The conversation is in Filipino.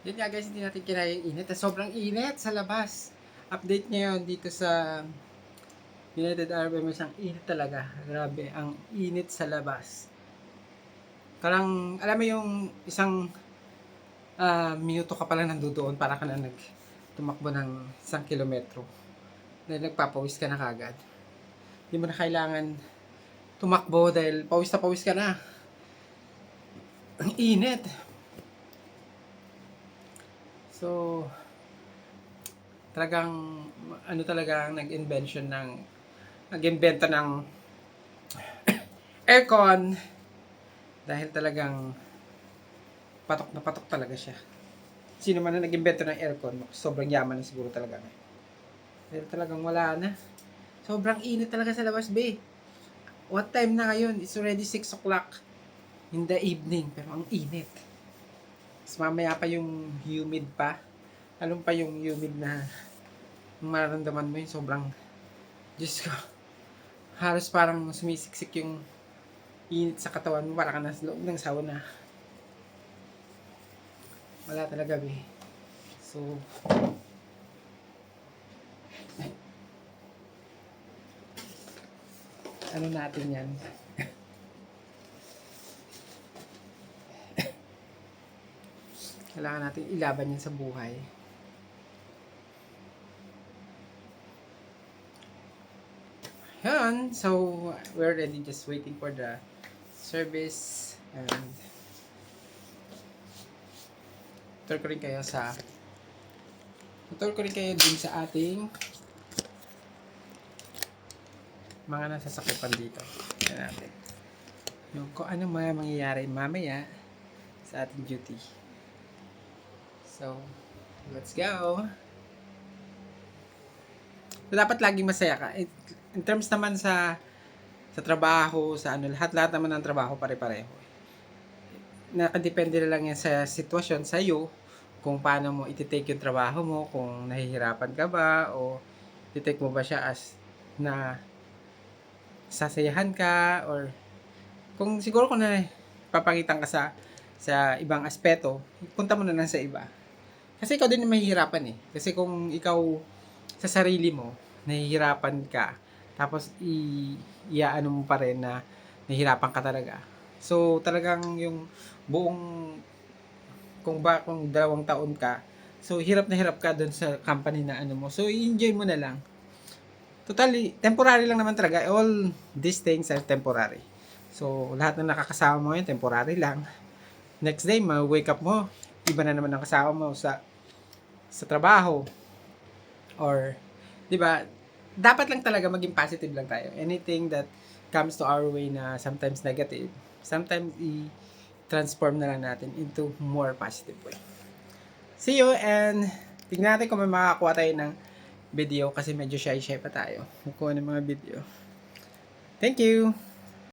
Yun nga guys, hindi natin kinaya yung init. Sobrang init sa labas. Update ngayon dito sa United Arab Emirates. Ang init talaga. Grabe, ang init sa labas. Parang, alam mo yung isang minuto ka pala nandoon para ka na tumakbo ng 1 kilometro. Dahil nagpapawis ka na kagad. Hindi mo na kailangan tumakbo dahil pawis na pawis ka na. Ang init. So, talagang ano talaga nag-invento ng aircon dahil talagang patok talaga siya. Sino man na nag-invento ng aircon, sobrang yaman na siguro talaga. Dahil talagang wala na. Sobrang init talaga sa labas, be. What time na ngayon? It's already 6 o'clock in the evening, pero ang init. Mas mamaya pa yung humid pa. Alam pa yung humid na mararamdaman mo yung sobrang, Diyos ko, halos parang sumisiksik yung init sa katawan mo, para ka nasa loob ng sauna. Wala talaga, be. So, ano natin yan? Kailangan natin ilaban yan sa buhay. Yan. So, we're ready, just waiting for the service. And tutor ko rin kayo dun sa ating mga nasasakupan dito. Yan natin. Kung ano mangyayari mamaya sa ating duty. So, let's go! So, dapat laging masaya ka. In terms naman sa trabaho, sa ano, lahat naman ng trabaho pare-pareho. Nakadepende na lang yan sa sitwasyon, sa iyo, kung paano mo iti-take yung trabaho mo, kung nahihirapan ka ba, o iti-take mo ba siya as na sasayahan ka, or kung siguro kung papangitan ka sa ibang aspeto, punta mo na lang sa iba. Kasi ikaw din mahihirapan eh. Kasi kung ikaw sa sarili mo, nahihirapan ka, tapos iaano mo pa rin na nahihirapan ka talaga. So, talagang yung buong, kung 2 taon ka, so hirap na hirap ka dun sa company na ano mo. So, i-enjoy mo na lang. Totally, temporary lang naman talaga. All these things are temporary. So, lahat ng nakakasama mo yun, temporary lang. Next day, ma-wake up mo, iba na naman ang kasama mo sa trabaho. Or, di ba, dapat lang talaga maging positive lang tayo. Anything that comes to our way na sometimes negative, sometimes i-transform na lang natin into more positive way. See you, and tignan natin kung may makakuha tayo ng video kasi medyo shy pa tayo. Kukuha ng mga video. Thank you!